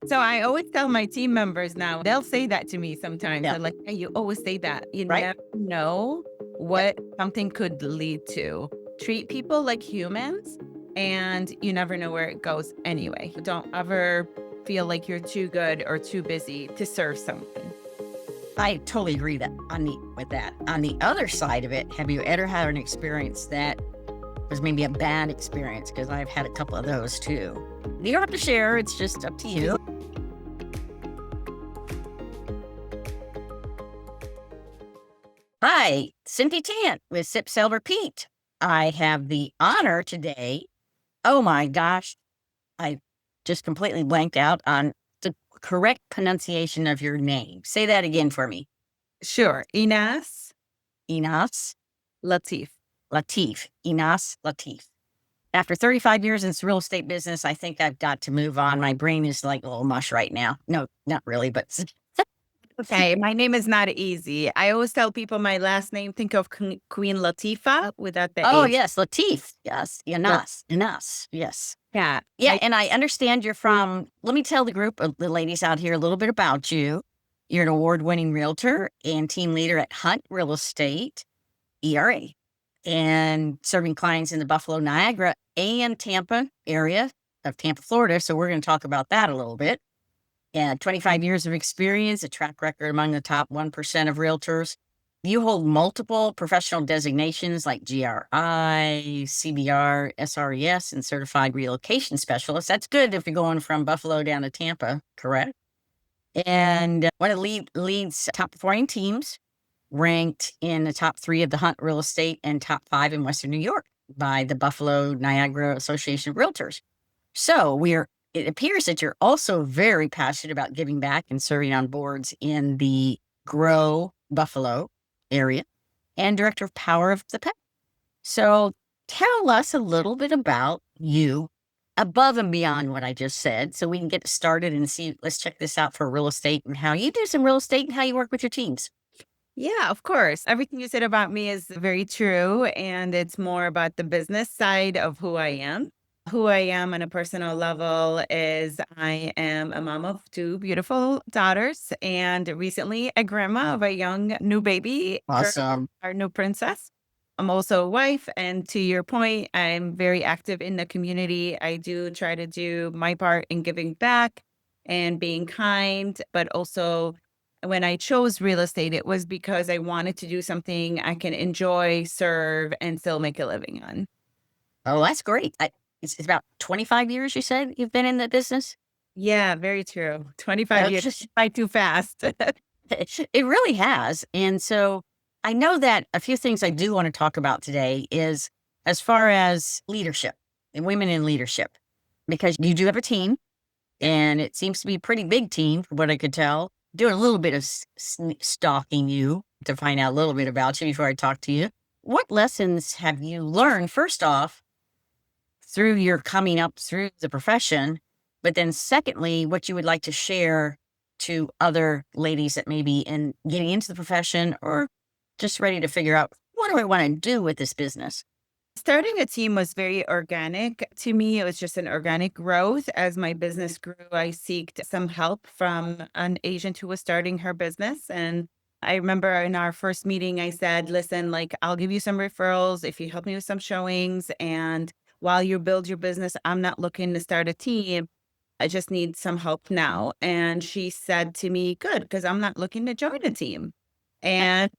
So I always tell my team members now, they'll say that to me sometimes. Yeah. They're like, hey, you always say that. You Right. never know Yep. what something could lead to. Treat people like humans, and you never know where it goes anyway. Don't ever feel like you're too good or too busy to serve someone. I totally agree with that. On the other side of it, have you ever had an experience that was maybe a bad experience? Because I've had a couple of those too. You don't have to share, it's just up to you. Hi, Cynthia Tant with Sip Sell Repeat. I have the honor today. Oh my gosh, I just completely blanked out on the correct pronunciation of your name. Say that again for me. Sure. Enas Enas Latif. Latif. Enas Latif. After 35 years in this real estate business, I think I've got to move on. My brain is like a little mush right now. No, not really, but Okay, my name is not easy. I always tell people my last name, think of Queen Latifah without the oh H. yes, Latif. Yes, Enas. Enas. Yes. Yeah. Yeah, and I understand you're from, let me tell the group of the ladies out here a little bit about you. You're an award-winning realtor and team leader at Hunt Real Estate, ERA, and serving clients in the Buffalo, Niagara, and Tampa area of Tampa, Florida. So we're going to talk about that a little bit. And 25 years of experience, a track record among the top 1% of realtors. You hold multiple professional designations like GRI, CBR, SRES, and Certified Relocation Specialist. That's good if you're going from Buffalo down to Tampa, correct? And one of the leads top performing teams, ranked in the top 3 of the Hunt Real Estate and top 5 in Western New York by the Buffalo Niagara Association of Realtors. So it appears that you're also very passionate about giving back and serving on boards in the Grow Buffalo area and director of Power of the Pet. So tell us a little bit about you above and beyond what I just said so we can get started and see, let's check this out for real estate and how you do some real estate and how you work with your teams. Yeah, of course. Everything you said about me is very true. And it's more about the business side of who I am. Who I am on a personal level is I am a mom of 2 beautiful daughters and recently a grandma of a young new baby girl, Awesome. our new princess. I'm also a wife. And to your point, I'm very active in the community. I do try to do my part in giving back and being kind, but also when I chose real estate, it was because I wanted to do something I can enjoy, serve, and still make a living on. Oh, that's great. It's about 25 years you said you've been in the business? Yeah, very true. 25 years Okay. by too fast. It really has. And so I know that a few things I do want to talk about today is as far as leadership and women in leadership, because you do have a team Yeah. and it seems to be a pretty big team from what I could tell. Doing a little bit of stalking you to find out a little bit about you before I talk to you. What lessons have you learned, first off, through your coming up through the profession? But then secondly, what you would like to share to other ladies that may be in getting into the profession or just ready to figure out what do I want to do with this business? Starting a team was very organic to me. It was just an organic growth. As my business grew, I seeked some help from an agent who was starting her business. And I remember in our first meeting, I said, listen, like, I'll give you some referrals if you help me with some showings. And while you build your business, I'm not looking to start a team. I just need some help now. And she said to me, good, because I'm not looking to join a team. And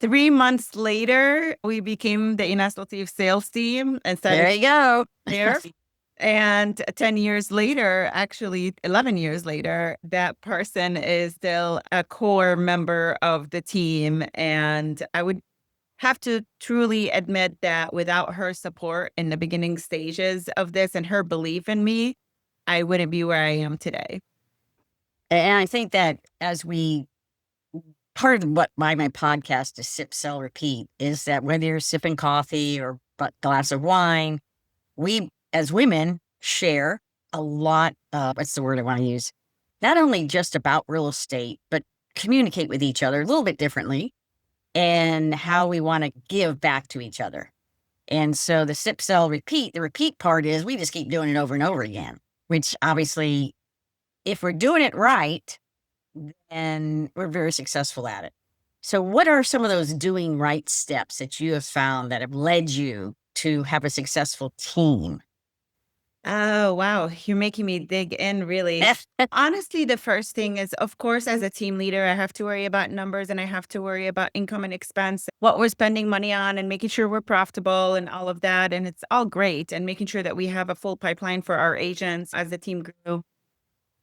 3 months later, we became the Enas Latif sales team and started There you go. there. And 10 years later, actually 11 years later, that person is still a core member of the team. And I would have to truly admit that without her support in the beginning stages of this and her belief in me, I wouldn't be where I am today. And I think that as we part of what my podcast is Sip Sell Repeat is that whether you're sipping coffee or a glass of wine, we as women share a lot of, what's the word I want to use? Not only just about real estate, but communicate with each other a little bit differently and how we want to give back to each other. And so the sip, sell, repeat, the repeat part is we just keep doing it over and over again, which obviously if we're doing it right, then we're very successful at it. So, what are some of those doing right steps that you have found that have led you to have a successful team? Oh, wow. You're making me dig in, really. Honestly, the first thing is, of course, as a team leader, I have to worry about numbers and I have to worry about income and expense, what we're spending money on, and making sure we're profitable and all of that. And it's all great. And making sure that we have a full pipeline for our agents as the team grew.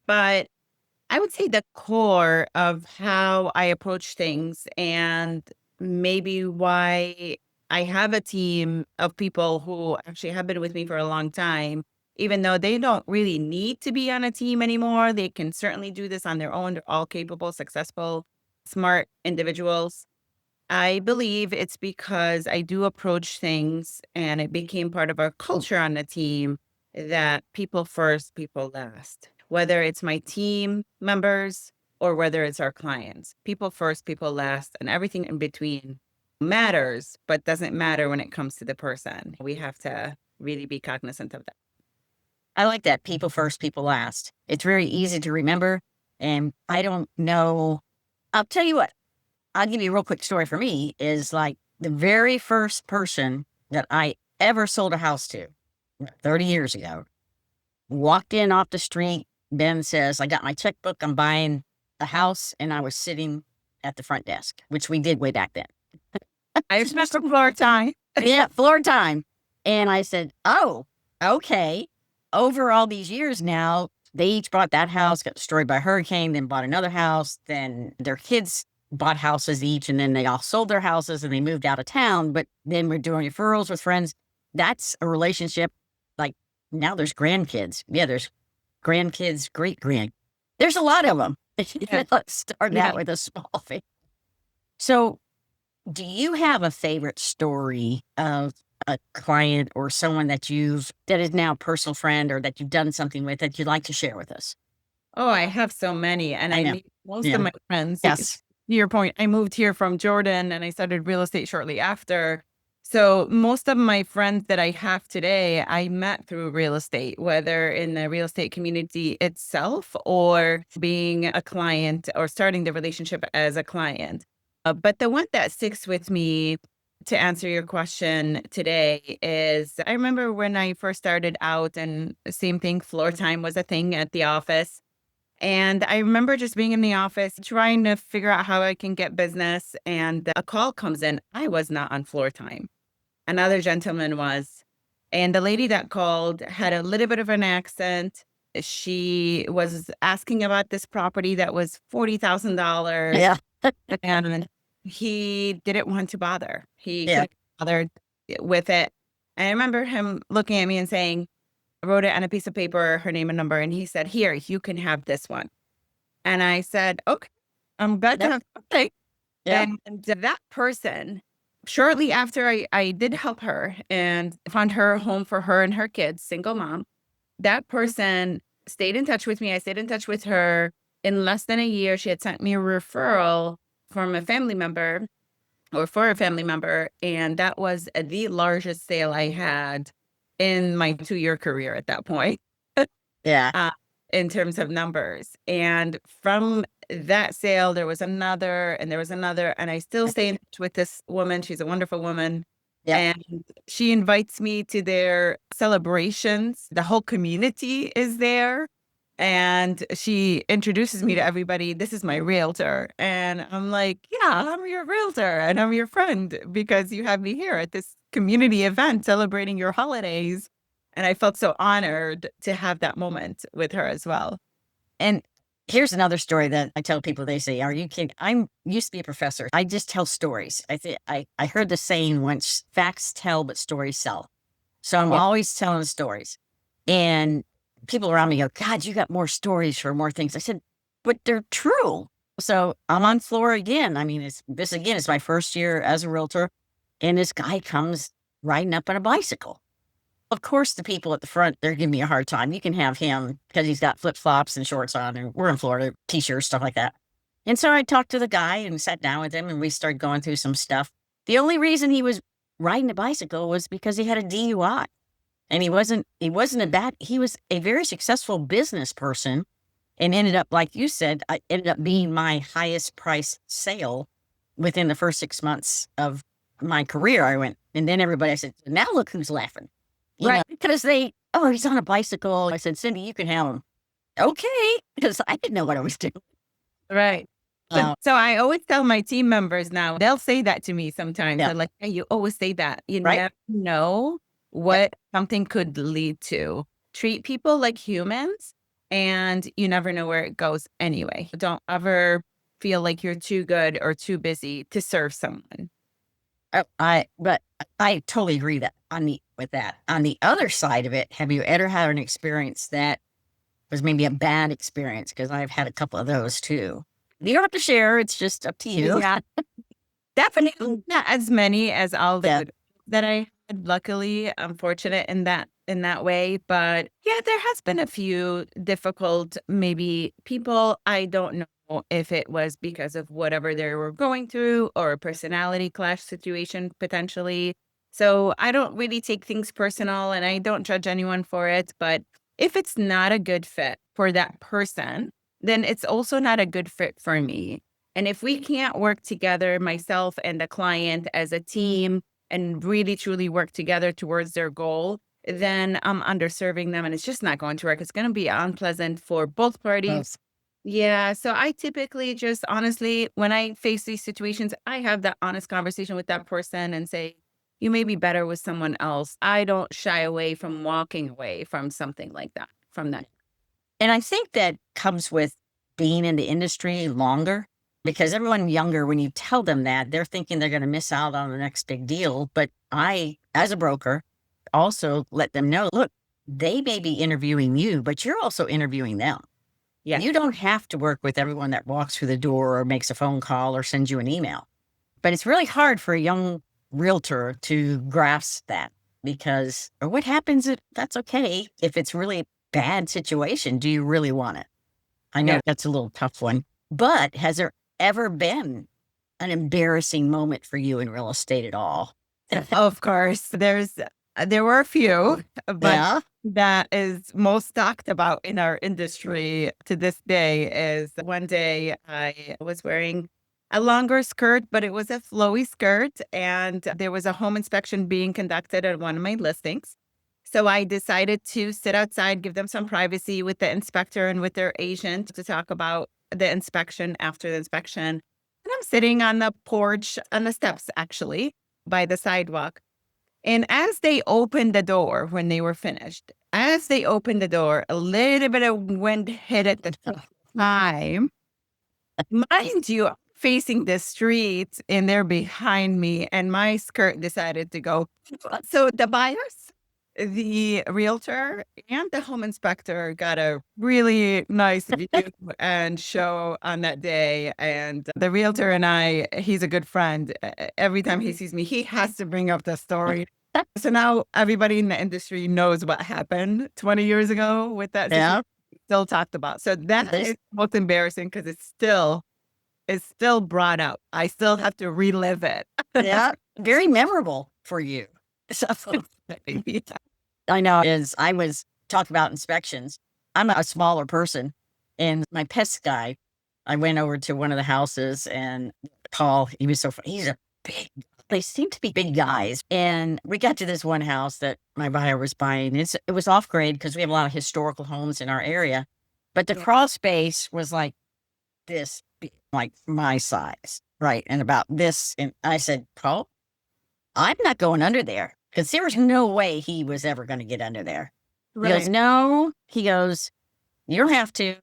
But I would say the core of how I approach things and maybe why I have a team of people who actually have been with me for a long time, even though they don't really need to be on a team anymore. They can certainly do this on their own. They're all capable, successful, smart individuals. I believe it's because I do approach things and it became part of our culture on the team that people first, people last. Whether it's my team members or whether it's our clients, people first, people last, and everything in between matters, but doesn't matter when it comes to the person. We have to really be cognizant of that. I like that people first, people last. It's very easy to remember. And I don't know. I'll tell you what, I'll give you a real quick story for me is like the very first person that I ever sold a house to 30 years ago walked in off the street. Ben says, I got my checkbook. I'm buying a house. And I was sitting at the front desk, which we did way back then. I spent some floor time. Yeah, floor time. And I said, oh, okay. Over all these years now, they each bought that house, got destroyed by a hurricane, then bought another house. Then their kids bought houses each, and then they all sold their houses and they moved out of town. But then we're doing referrals with friends. That's a relationship. Like now there's grandkids. Yeah, there's grandkids, great grand. There's a lot of them. Yeah. Let's start Yeah. out with a small thing. So, do you have a favorite story of a client or someone that is now a personal friend or that you've done something with that you'd like to share with us? Oh, I have so many, and I I know. meet most of Yeah. my friends. Yes. To your point, I moved here from Jordan and I started real estate shortly after. So most of my friends that I have today, I met through real estate, whether in the real estate community itself or being a client or starting the relationship as a client. But the one that sticks with me to answer your question today is I remember when I first started out, and the same thing, floor time was a thing at the office. And I remember just being in the office trying to figure out how I can get business. And a call comes in. I was not on floor time. Another gentleman was. And the lady that called had a little bit of an accent. She was asking about this property that was $40,000. Yeah. And he didn't want to bother. He Yeah. couldn't be bothered with it. And I remember him looking at me and saying, wrote it on a piece of paper, her name and number, and he said, "Here, you can have this one." And I said, "Okay, I'm glad to Yep. have something." Yep. And that person, shortly after I did help her and found her a home for her and her kids, single mom, that person stayed in touch with me. I stayed in touch with her. In less than a year, she had sent me a referral from a family member or for a family member, and that was the largest sale I had in my 2-year career at that point. Yeah. uh, in terms of numbers. And from that sale, there was another, and there was another, and I still stay in touch with this woman. She's a wonderful woman. Yep. And she invites me to their celebrations. The whole community is there. And she introduces me to everybody. This is my realtor. And I'm like, yeah, I'm your realtor and I'm your friend because you have me here at this community event celebrating your holidays. And I felt so honored to have that moment with her as well. And here's another story that I tell people. They say, "Are you kidding?" I'm used to be a professor. I just tell stories. I heard the saying once: "Facts tell, but stories sell." So I'm Yeah. always telling stories, and people around me go, "God, you got more stories for more things." I said, "But they're true." So I'm on floor again. I mean, this again is my first year as a realtor, and this guy comes riding up on a bicycle. Of course, the people at the front, they're giving me a hard time. You can have him because he's got flip flops and shorts on, and we're in Florida, t-shirts, stuff like that. And so I talked to the guy and sat down with him, and we started going through some stuff. The only reason he was riding a bicycle was because he had a DUI, and he wasn't a bad. He was a very successful business person, and ended up, like you said, I ended up being my highest price sale within the first 6 months of my career. I went, and then everybody, I said, now look who's laughing, Right. because oh, he's on a bicycle. I said, Cindy, you can have him. Okay. Because I didn't know what I was doing. Right. But Uh, so I always tell my team members now, they'll say that to me sometimes. yeah. They're like, hey, you always say that. You Right. never know Yep. what something could lead to. Treat people like humans, and you never know where it goes anyway. Don't ever feel like you're too good or too busy to serve someone. But I totally agree with that. On the other side of it, have you ever had an experience that was maybe a bad experience? Because I've had a couple of those too. You don't have to share. It's just up to you. Yeah, definitely not as many as all the Yeah. good that I had. Luckily, I'm fortunate in that way. But yeah, there has been a few difficult, maybe people. I don't know if it was because of whatever they were going through or a personality clash situation potentially. So I don't really take things personal and I don't judge anyone for it. But if it's not a good fit for that person, then it's also not a good fit for me. And if we can't work together, myself and the client as a team, and really truly work together towards their goal, then I'm underserving them and it's just not going to work. It's going to be unpleasant for both parties. Both. Yeah. So I typically just honestly, when I face these situations, I have that honest conversation with that person and say, you may be better with someone else. I don't shy away from walking away from something like that, from that. And I think that comes with being in the industry longer, because everyone younger, when you tell them that, they're thinking they're going to miss out on the next big deal. But I, as a broker, also let them know, look, they may be interviewing you, but you're also interviewing them. Yeah. You don't have to work with everyone that walks through the door or makes a phone call or sends you an email. But it's really hard for a young realtor to grasp that, because, or what happens if that's okay if it's really a bad situation? Do you really want it? I know Yeah. that's a little tough one, but has there ever been an embarrassing moment for you in real estate at all? Of course, there were a few, but Yeah. that is most talked about in our industry to this day is one day I was wearing a longer skirt, but it was a flowy skirt, and there was a home inspection being conducted at one of my listings. So I decided to sit outside, give them some privacy with the inspector and with their agent to talk about the inspection after the inspection. And I'm sitting on the porch, on the steps actually, by the sidewalk. And as they opened the door when they were finished, as they opened the door, a little bit of wind hit at the time. Mind you, I'm facing the street and they're behind me, and my skirt decided to go. So the buyers, the realtor, and the home inspector got a really nice view and show on that day. And the realtor and I, he's a good friend. Every time he sees me, he has to bring up the story. So now everybody in the industry knows what happened 20 years ago with that situation. Yeah. Still talked about. So that This- is most embarrassing because it's still brought up. I still have to relive it. yeah. Very memorable for you. So Yeah. I know as I was talking about inspections, I'm a smaller person, and my pest guy, I went over to one of the houses and Paul, he was so funny. He's a big, they seem to be big guys. And we got to this one house that my buyer was buying. It was off grade because we have a lot of historical homes in our area, but the Yeah. crawl space was like this, like my size, right? And about this. And I said, Paul, I'm not going under there, because there was no way he was ever going to get under there. He goes, Right. no. He goes, you don't have to,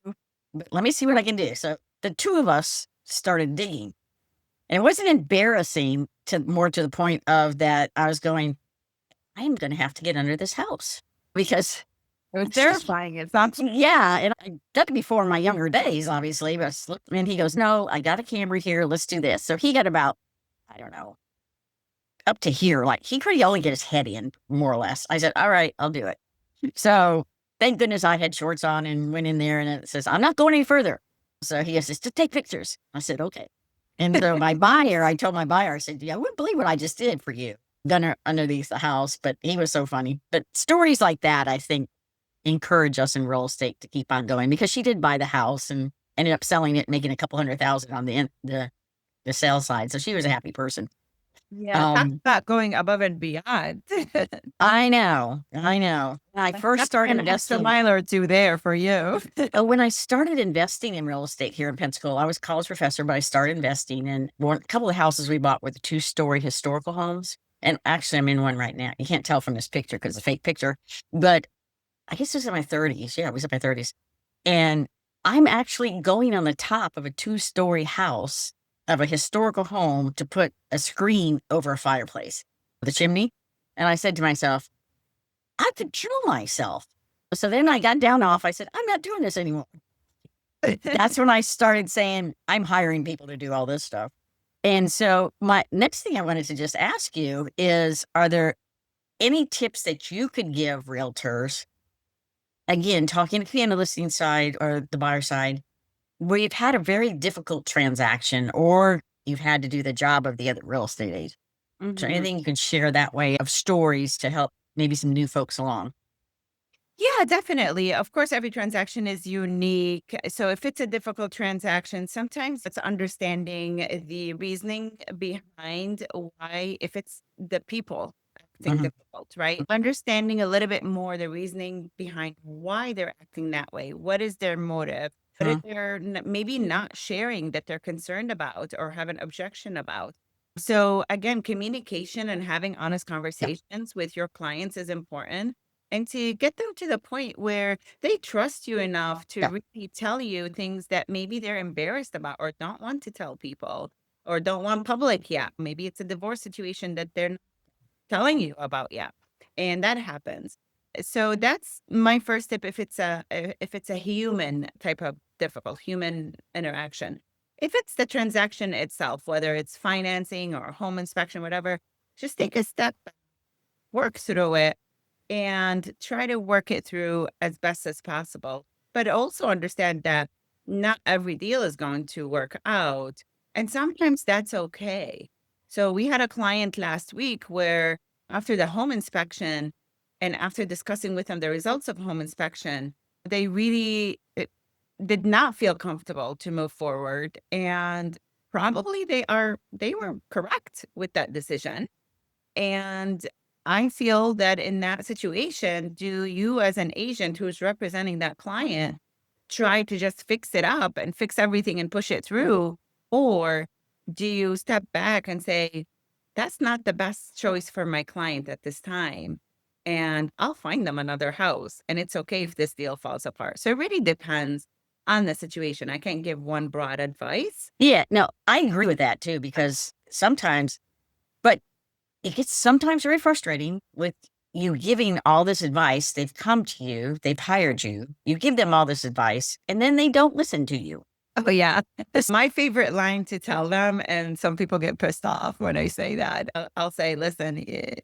but let me see what I can do. So the two of us started digging. And it wasn't embarrassing, to more to the point of that I was going, I am going to have to get under this house, because It was it's just, terrifying. It's not yeah. And I done it before in my younger days, obviously. But and he goes, no, I got a camera here. Let's do this. So he got about, I don't know, up to here. Like he could only get his head in, more or less. I said, all right, I'll do it. So thank goodness I had shorts on and went in there, and it says, I'm not going any further. So he says, to take pictures. I said, okay. And so I told my buyer, I said, yeah, I wouldn't believe what I just did for you. Underneath the house, but he was so funny. But stories like that, I think, encourage us in real estate to keep on going because she did buy the house and ended up selling it, making a couple 100,000 on the sales side. So she was a happy person. Yeah, talk Um, about going above and beyond. I know, I know. When I first That's started an extra investing, mile or two there for you. when I started investing in real estate here in Pensacola, I was a college professor, but I started investing in a couple of houses we bought were the 2-story historical homes. And actually, I'm in one right now. You can't tell from this picture because it's a fake picture, but I guess it was in my 30s. Yeah, it was in my 30s. And I'm actually going on the top of a 2-story house of a historical home to put a screen over a fireplace with a chimney. And I said to myself, I could kill myself. So then I got down off. I said, I'm not doing this anymore. That's when I started saying, I'm hiring people to do all this stuff. And so my next thing I wanted to just ask you is, are there any tips that you could give realtors? Again, talking to the listing side or the buyer side, where you've had a very difficult transaction or you've had to do the job of the other real estate agent. So Mhm. anything you can share that way of stories to help maybe some new folks along? Yeah, definitely. Of course, every transaction is unique. So if it's a difficult transaction, sometimes it's understanding the reasoning behind why, if it's the people acting Mhm, difficult, right? Understanding a little bit more the reasoning behind why they're acting that way. What is their motive? What if mhm. they're maybe not sharing that they're concerned about or have an objection about? So again, communication and having honest Yeah, conversations with your clients is important, and to get them to the point where they trust you enough to yeah, really tell you things that maybe they're embarrassed about or don't want to tell people or don't want public yet. Maybe it's a divorce situation that they're not telling you about yet. And that happens. So that's my first tip if it's a human type of difficult human interaction. If it's the transaction itself, whether it's financing or home inspection, whatever, just take a step, work through it, and try to work it through as best as possible. But also understand that not every deal is going to work out. And sometimes that's okay. So we had a client last week where after the home inspection and after discussing with them the results of home inspection, they really did not feel comfortable to move forward. And probably they were correct with that decision, and I feel that in that situation, do you as an agent who's representing that client try to just fix it up and fix everything and push it through? Or do you step back and say, that's not the best choice for my client at this time, and I'll find them another house, and it's okay if this deal falls apart. So it really depends on the situation. I can't give one broad advice. yeah. No, I agree with that too because sometimes, but it gets sometimes very frustrating with you giving all this advice. They've come to you, they've hired you, you give them all this advice, and then they don't listen to you. Oh, yeah. It's my favorite line to tell them, and some people get pissed off when I say that. I'll say, "Listen,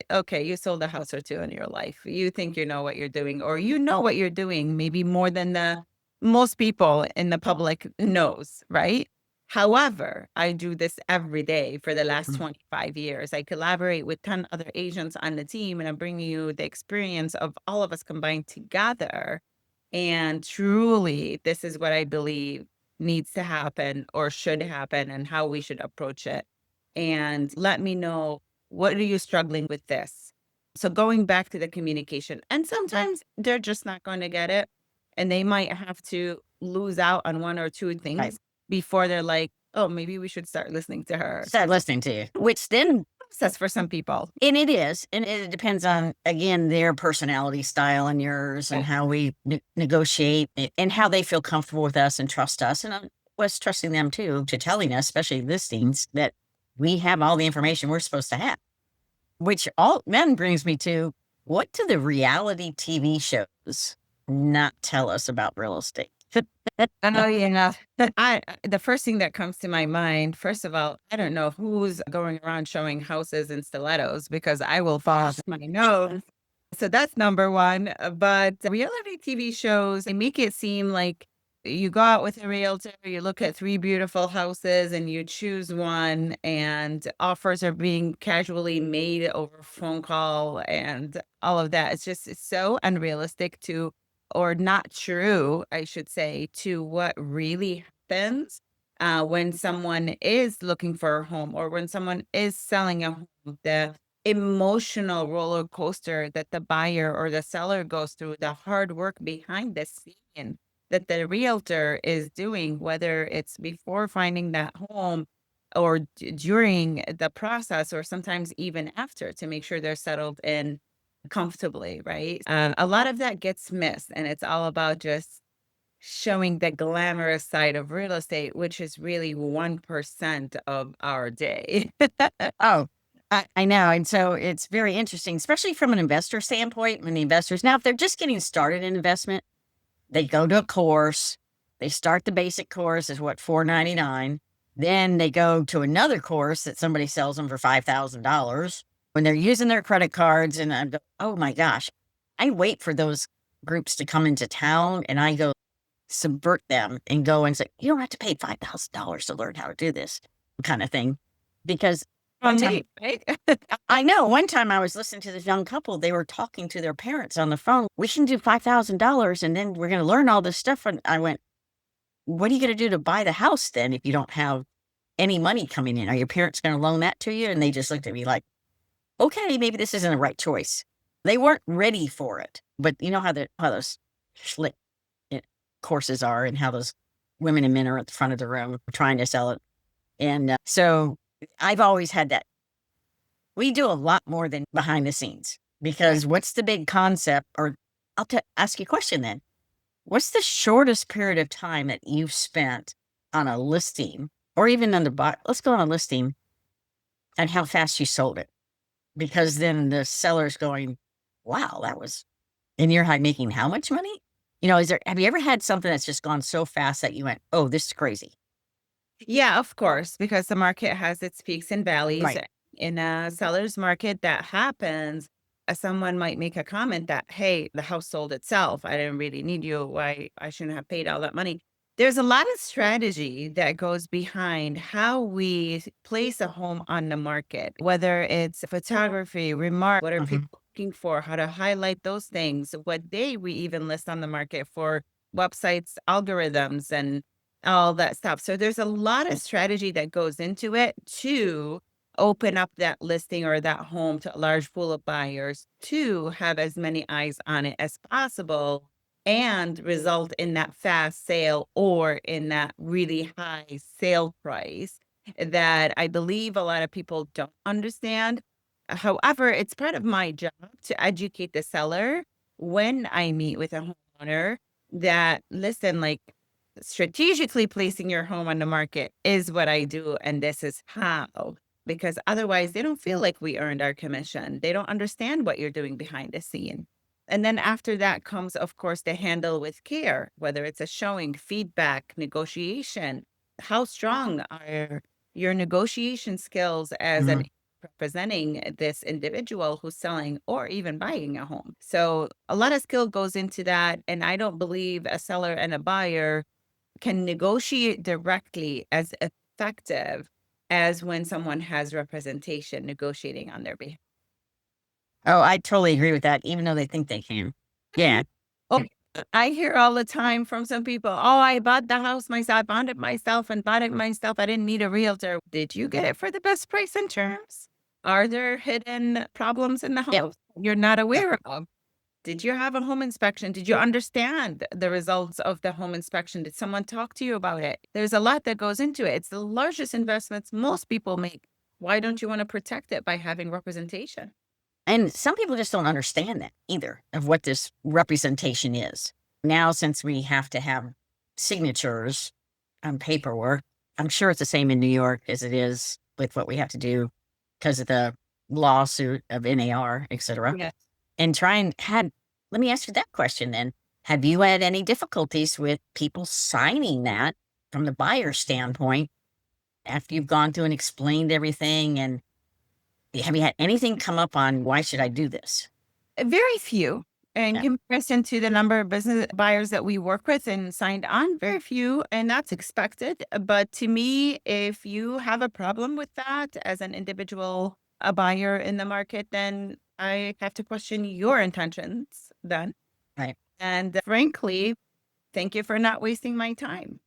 okay, you sold a house or 2 in your life. You think you know what you're doing, or you know what you're doing maybe more than the most people in the public knows, right? However, I do this every day for the last Mm, 25 years. I collaborate with 10 other agents on the team, and I'm bringing you the experience of all of us combined together, and truly, this is what I believe needs to happen or should happen and how we should approach it. And let me know, what are you struggling with this? So going back to the communication, and sometimes they're just not going to get it. And they might have to lose out on one or two right. things before they're like, oh, maybe we should start listening to her. Start listening to you, which then Process for some people. and it is, and it depends on, again, their personality style and yours and Right. how we negotiate and how they feel comfortable with us and trust us. And us trusting them too, to telling us, especially listings, that we have all the information we're supposed to have. Which all then brings me to, what do the reality TV shows not tell us about real estate? Oh, yeah. The first thing that comes to my mind, first of all, I don't know who's going around showing houses in stilettos because I will fall off my nose. So that's number one. But reality TV shows, they make it seem like you go out with a realtor, you look at three beautiful houses and you choose one, and offers are being casually made over phone call and all of that. It's so unrealistic to or not true, I should say, to what really happens when someone is looking for a home or when someone is selling a home. The emotional roller coaster that the buyer or the seller goes through, the hard work behind the scene that the realtor is doing, whether it's before finding that home or during the process, or sometimes even after, to make sure they're settled in comfortably, right? A lot of that gets missed, and it's all about just showing the glamorous side of real estate, which is really 1% of our day. Oh, I know. And so it's very interesting, especially from an investor standpoint. When the investors, now, if they're just getting started in investment, they go to a course, they start the basic course is what, $4.99. Then they go to another course that somebody sells them for $5,000 when they're using their credit cards. And I'm, oh my gosh, I wait for those groups to come into town and I go subvert them and go and say, you don't have to pay $5,000 to learn how to do this kind of thing. Because one From time, me, right? I know one time I was listening to this young couple, they were talking to their parents on the phone. We can do $5,000 and then we're going to learn all this stuff. And I went, what are you going to do to buy the house then if you don't have any money coming in? Are your parents going to loan that to you? And they just looked at me like, okay, maybe this isn't the right choice. They weren't ready for it. But you know how those schlick courses are and how those women and men are at the front of the room trying to sell it. And so I've always had that. We do a lot more than behind the scenes Right. because what's the big concept? Or ask you a question then. What's the shortest period of time that you've spent on a listing or even on let's go on a listing and how fast you sold it? Because then the seller's going, wow, that was, and you're making how much money? Have you ever had something that's just gone so fast that you went, oh, this is crazy? Yeah, of course, because the market has its peaks and valleys. Right. In a seller's market, that happens. Someone might make a comment that, hey, the house sold itself. I didn't really need you. Why I shouldn't have paid all that money. There's a lot of strategy that goes behind how we place a home on the market, whether it's photography, remark, what are Hmm. people looking for, how to highlight those things, what day we even list on the market for websites, algorithms, and all that stuff. So there's a lot of strategy that goes into it to open up that listing or that home to a large pool of buyers, to have as many eyes on it as possible and result in that fast sale or in that really high sale price that I believe a lot of people don't understand. However, it's part of my job to educate the seller when I meet with a homeowner that, listen, like, strategically placing your home on the market is what I do, and this is how. Because otherwise, they don't feel like we earned our commission. They don't understand what you're doing behind the scene. And then after that comes, of course, the handle with care, whether it's a showing, feedback, negotiation. How strong are your negotiation skills as an Hmm. representing this individual who's selling or even buying a home? So a lot of skill goes into that. And I don't believe a seller and a buyer can negotiate directly as effective as when someone has representation negotiating on their behalf. Oh, I totally agree with that, even though they think they can. Yeah. Oh, I hear all the time from some people, oh, I bought the house myself, I bought it myself and bought it myself. I didn't need a realtor. Did you get it for the best price and terms? Are there hidden problems in the Yeah. house you're not Yeah. aware of? Did you have a home inspection? Did you understand the results of the home inspection? Did someone talk to you about it? There's a lot that goes into it. It's the largest investments most people make. Why don't you want to protect it by having representation? And some people just don't understand that either of what this representation is. Now, since we have to have signatures on paperwork, I'm sure it's the same in New York as it is with what we have to do because of the lawsuit of NAR, et cetera. Yes. And let me ask you that question then. Have you had any difficulties with people signing that from the buyer standpoint after you've gone through and explained everything? And have you had anything come up on why should I do this? Very few. In Yeah. comparison to the number of business buyers that we work with and signed on, very few, and that's expected. But to me, if you have a problem with that as an individual, a buyer in the market, then I have to question your intentions then. Right. And frankly, thank you for not wasting my time.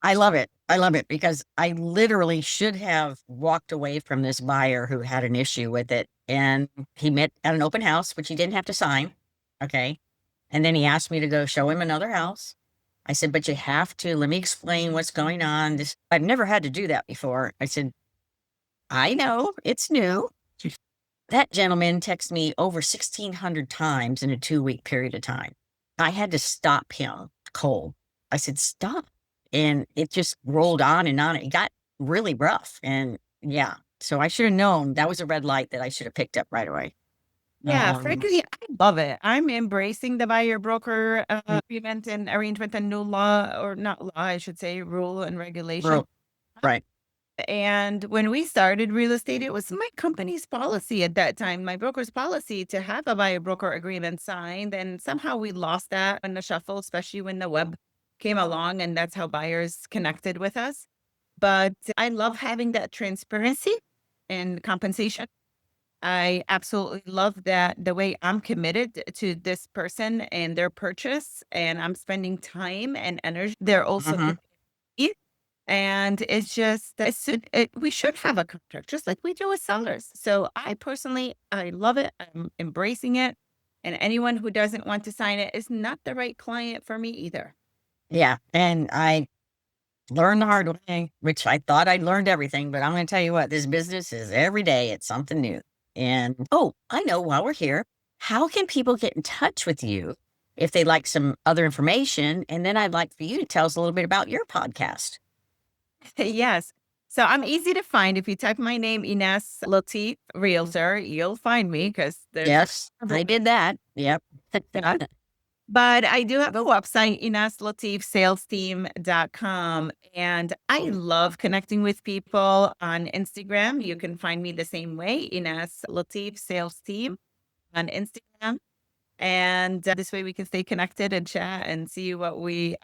I love it. I love it because I literally should have walked away from this buyer who had an issue with it. And he met at an open house, which he didn't have to sign. Okay. And then he asked me to go show him another house. I said, but you have to let me explain what's going on. This, I've never had to do that before. I said, I know it's new. That gentleman texted me over 1,600 times in a 2-week period of time. I had to stop him cold. I said, stop. And it just rolled on and on. It got really rough. And yeah, so I should have known that was a red light that I should have picked up right away. Yeah, Um, frankly, I love it. I'm embracing the buyer broker mm, agreement and arrangement and new law, or not law, I should say, rule and regulation. real- right. And when we started real estate, it was my company's policy at that time, my broker's policy to have a buyer broker agreement signed. And somehow we lost that in the shuffle, especially when the web came along and that's how buyers connected with us. But I love having that transparency and compensation. I absolutely love that the way I'm committed to this person and their purchase, and I'm spending time and energy. They're also Hmm. giving me, and it's just we should have a contract just like we do with sellers. So I personally, I love it. I'm embracing it, and anyone who doesn't want to sign it is not the right client for me either. Yeah. And I learned the hard way, which I thought I'd learned everything, but I'm going to tell you what, this business is every day, it's something new. And oh, I know while we're here, how can people get in touch with you if they like some other information? And then I'd like for you to tell us a little bit about your podcast. Yes. So I'm easy to find. If you type my name, Enas Latif, Realtor, you'll find me because there's Yes, I did that. Yep. but I do have a website, inaslatifsalesteam.com. And I love connecting with people on Instagram. You can find me the same way, Ines Latif Sales Team on Instagram. And this way we can stay connected and chat and see what we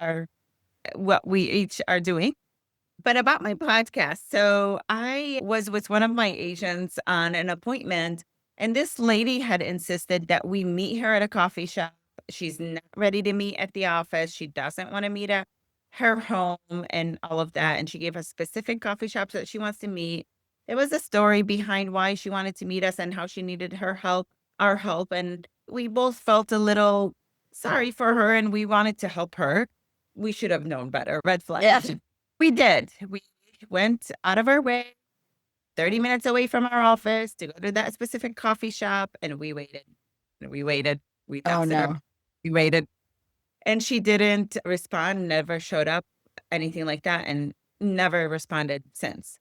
each are doing. But about my podcast, so I was with one of my agents on an appointment, and this lady had insisted that we meet her at a coffee shop. She's not ready to meet at the office. She doesn't want to meet at her home and all of that. And she gave us specific coffee shops that she wants to meet. There was a story behind why she wanted to meet us and how she needed her help, our help. And we both felt a little sorry for her and we wanted to help her. We should have known better. Red flag. Yeah. We did. We went out of our way, 30 minutes away from our office to go to that specific coffee shop, and we waited. And we waited. We Oh, texted her. no. We waited. And she didn't respond, never showed up, anything like that, and never responded since.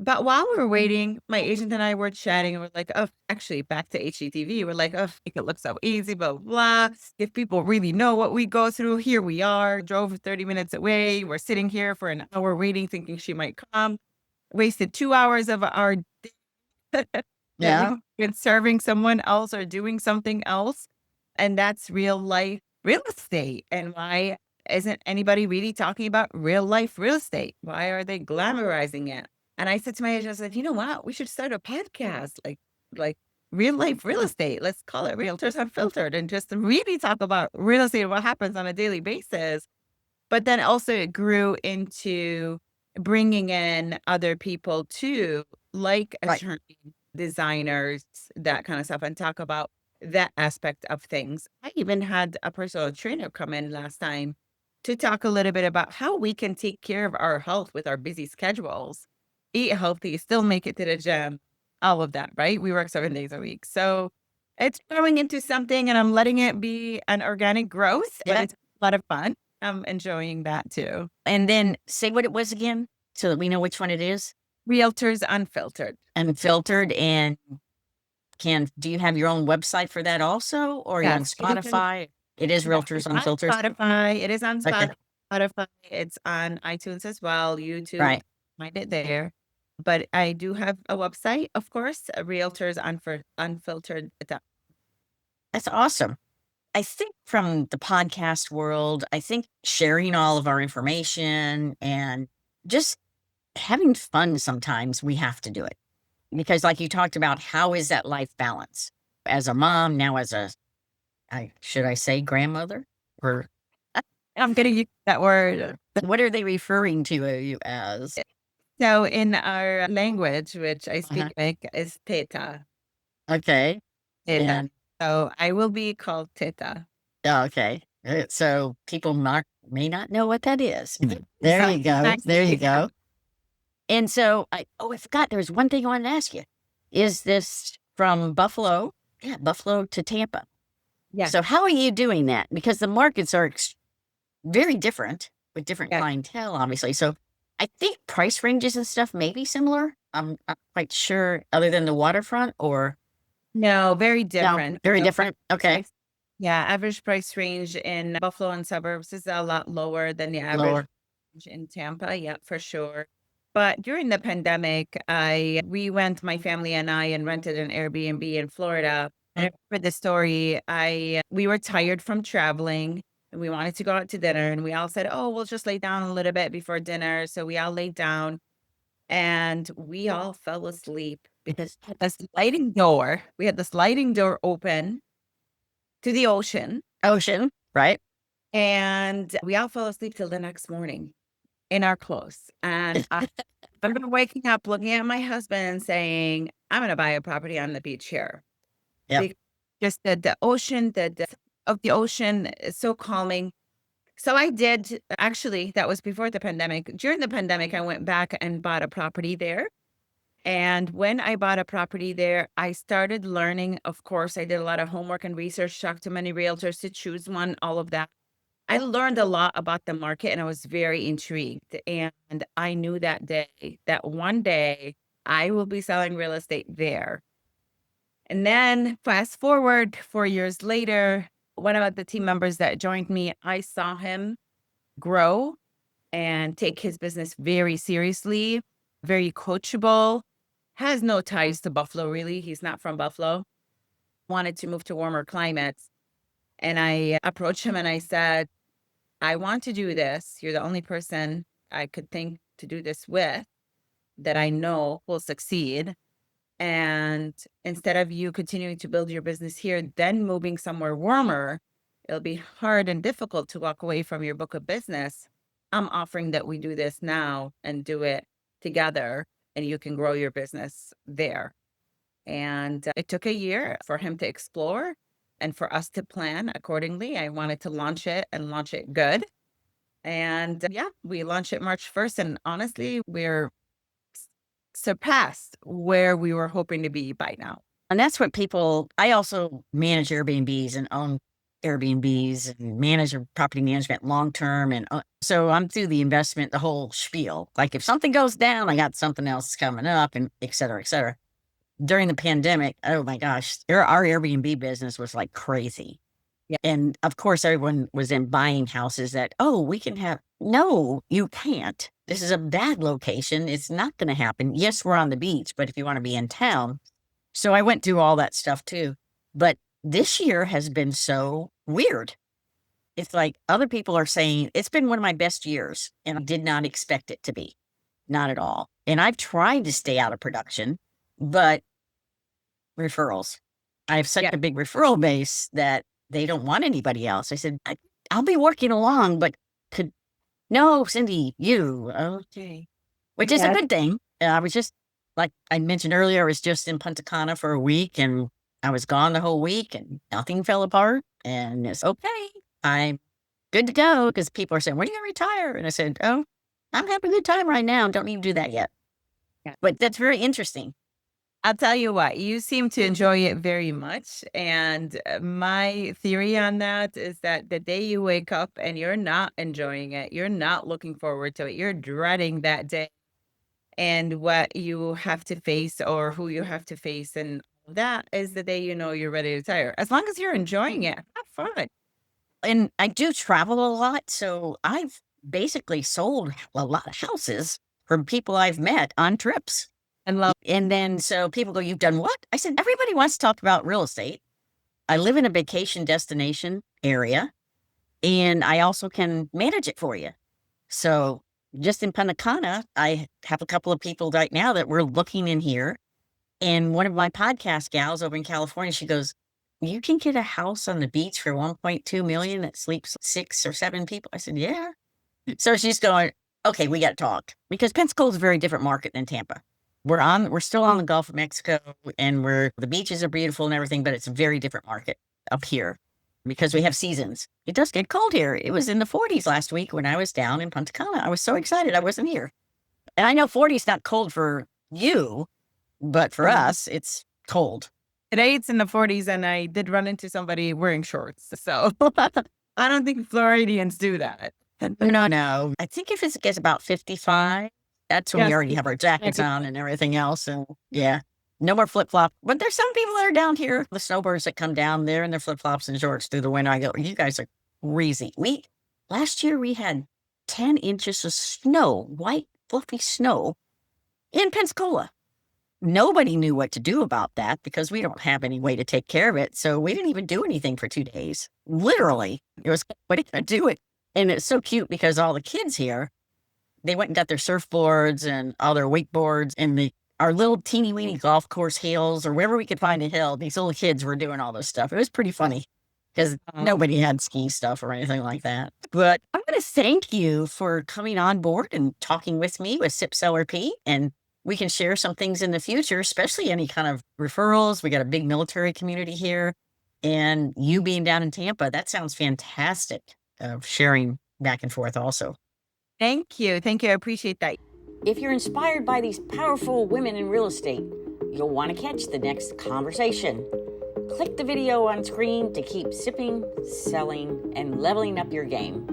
But while we were waiting, my agent and I were chatting and we're like, oh, actually back to HGTV. We're like, oh, make it look so easy, blah, blah, blah. If people really know what we go through, here we are, drove 30 minutes away. We're sitting here for an hour waiting, thinking she might come. Wasted 2 hours of our day that we Yeah. been serving someone else or doing something else. And that's real life real estate. And why isn't anybody really talking about real life real estate? Why are they glamorizing it? And I said to my agent, I said, you know what? We should start a podcast like real life real estate. Let's call it Realtors Unfiltered and just really talk about real estate and what happens on a daily basis. But then also it grew into bringing in other people too, like Right. attorney, designers, that kind of stuff, and talk about that aspect of things. I even had a personal trainer come in last time to talk a little bit about how we can take care of our health with our busy schedules, eat healthy, still make it to the gym, all of that, right? We work 7 days a week. So it's growing into something and I'm letting it be an organic growth, but Yeah. it's a lot of fun. I'm enjoying that too. And then say what it was again so that we know which one it is. Realtors Unfiltered. Unfiltered. And do you have your own website for that also? Or are you on Yes, you can. Spotify? It is Yeah, Realtors it's on Unfiltered. Spotify. It is on Okay. Spotify. It's on iTunes as well, YouTube. Right. Find it there. But I do have a website, of course, Unfiltered. That's awesome. I think from the podcast world, I think sharing all of our information and just having fun sometimes we have to do it. Because like you talked about, how is that life balance? As a mom, now as a should I say grandmother? Or I'm going to use that word. what are they referring to you as? So in our language, which I Uh-huh. speak is teta. Okay. Teta. And So I will be called teta. oh, okay. So people may not know what that is. There you go. There you Yeah. go. And so I forgot there was one thing I wanted to ask you. Is this from Buffalo? Yeah, Buffalo to Tampa. Yeah. So how are you doing that? Because the markets are very different with different Yeah. clientele, obviously. So I think price ranges and stuff may be similar. I'm not quite sure, other than the waterfront, or No, very no, different. very So different. Okay, yeah, average price range in Buffalo and suburbs is a lot lower than the average lower. range in Tampa. Yeah, for sure. But during the pandemic, we went, my family and I, and rented an Airbnb in Florida. And I remember the story. We were tired from traveling and we wanted to go out to dinner. And we all said, "Oh, we'll just lay down a little bit before dinner." So we all laid down and we all fell asleep because we had the sliding door open to the ocean. Ocean, right? And we all fell asleep till the next morning in our clothes. And I remember waking up, looking at my husband and saying, "I'm gonna buy a property on the beach here." Yep, Because just the ocean, the of the ocean is so calming. So I did actually, that was before the pandemic. During the pandemic, I went back and bought a property there. And when I bought a property there, I started learning. Of course, I did a lot of homework and research, talked to many realtors to choose one, all of that. I learned a lot about the market and I was very intrigued. And I knew that day that one day I will be selling real estate there. And then fast forward 4 years later, one of the team members that joined me, I saw him grow and take his business very seriously, very coachable, has no ties to Buffalo, really. He's not from Buffalo, wanted to move to warmer climates. And I approached him and I said, "I want to do this. You're the only person I could think to do this with that I know will succeed. And instead of you continuing to build your business here, then moving somewhere warmer, it'll be hard and difficult to walk away from your book of business. I'm offering that we do this now and do it together, and you can grow your business there." And it took a year for him to explore and for us to plan accordingly. I wanted to launch it and launch it good. And yeah, we launched it March 1st. And honestly, we're surpassed where we were hoping to be by now. and that's what people. I also manage Airbnbs and own Airbnbs and manage a property management long term, and so I'm through the investment, the whole spiel. Like if something goes down, I got something else coming up, and et cetera, et cetera. During the pandemic, oh my gosh, our Airbnb business was like crazy. Yeah. And of course, everyone was in buying houses that, oh, we can have. No, you can't. This is a bad location. It's not going to happen. Yes, we're on the beach, but if you want to be in town. So I went through all that stuff too. But this year has been so weird. It's like other people are saying it's been one of my best years, and I did not expect it to be. Not at all. And I've tried to stay out of production, but referrals. I have such Yeah. a big referral base that they don't want anybody else. I said, I'll be working along, but could, no, Cindy, you, okay, which is a Yes. good thing. I was just, like I mentioned earlier, I was just in Punta Cana for a week and I was gone the whole week and nothing fell apart. And it's okay. I'm good to go because people are saying, when are you going to retire? And I said, oh, I'm having a good time right now. Don't need to do that yet. Yeah. But that's very interesting. I'll tell you what, you seem to enjoy it very much. And my theory on that is that the day you wake up and you're not enjoying it, you're not looking forward to it, you're dreading that day and what you have to face or who you have to face. And that is the day you know you're ready to retire. As long as you're enjoying it, have fun. And I do travel a lot, so I've basically sold a lot of houses from people I've met on trips. And love. And then so people go, "You've done what?" I said, "Everybody wants to talk about real estate. I live in a vacation destination area, and I also can manage it for you." So just in Punta Cana, I have a couple of people right now that we're looking in here. And one of my podcast gals over in California, she goes, you can get a house on the beach for 1.2 million that sleeps 6 or 7 people. I said, yeah. So she's going, okay, we got to talk, because Pensacola is a very different market than Tampa. We're still on the Gulf of Mexico, and the beaches are beautiful and everything, but it's a very different market up here because we have seasons. It does get cold here. It was in the 40s last week when I was down in Punta Cana. I was so excited I wasn't here. And I know 40 is not cold for you, but for us, it's cold. Today it's in the 40s, and I did run into somebody wearing shorts. So I don't think Floridians do that. No. I think if it gets about 55, that's when we Yes. already have our jackets on and everything else. And yeah, no more flip flop. But there's some people that are down here, the snowbirds that come down there in their flip flops and shorts through the winter. I go, you guys are crazy. Last year we had 10 inches of snow, white, fluffy snow in Pensacola. Nobody knew what to do about that because we don't have any way to take care of it. So we didn't even do anything for 2 days. Literally, it was, what are you going to do it? And it's so cute because all the kids here, they went and got their surfboards and all their wakeboards and our little teeny weeny golf course hills, or wherever we could find a hill. These little kids were doing all this stuff. It was pretty funny because nobody had ski stuff or anything like that. But I'm going to thank you for coming on board and talking with me with Sip Seller P. And we can share some things in the future, especially any kind of referrals. We got a big military community here. And you being down in Tampa, that sounds fantastic, of sharing back and forth also. Thank you. Thank you. I appreciate that. If you're inspired by these powerful women in real estate, you'll want to catch the next conversation. Click the video on screen to keep sipping, selling, and leveling up your game.